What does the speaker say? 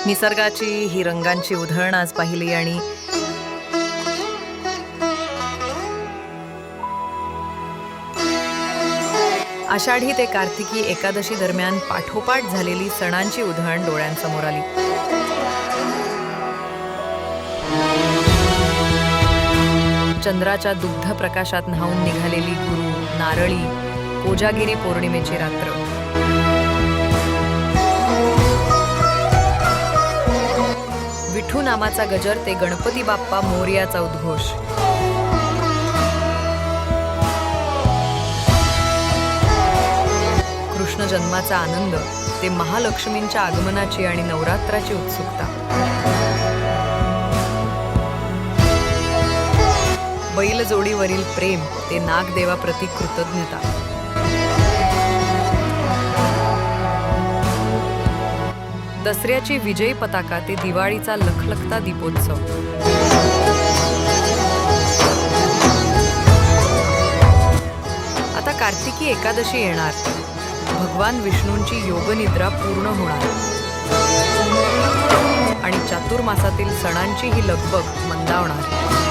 निसर्गाची ही रंगांची उधळण आज पाहिली आणि आषाढी ते कार्तिकी एकादशी दरम्यान पाठोपाठ झालेली सणांची उधळण डोळ्यांसमोर आली. चंद्राच्या दुग्ध प्रकाशात न्हाऊन निघालेली गुरु, नारळी, कोजागिरी पौर्णिमेची रात्र. विठू नामाचा गजर ते गणपती बाप्पा मोरयाचा उद्घोष. कृष्ण जन्माचा आनंद ते महालक्ष्मींच्या आगमनाची आणि नवरात्राची उत्सुकता. बैलजोडीवरील प्रेम ते नागदेवाप्रती कृतज्ञता. दसऱ्याची विजयी पताका ते दिवाळीचा लखलखता दीपोत्सव. आता कार्तिकी एकादशी येणार. भगवान विष्णूंची योगनिद्रा पूर्ण होणार आणि चातुर्मासातील सणांची ही लगबग मंदावणार.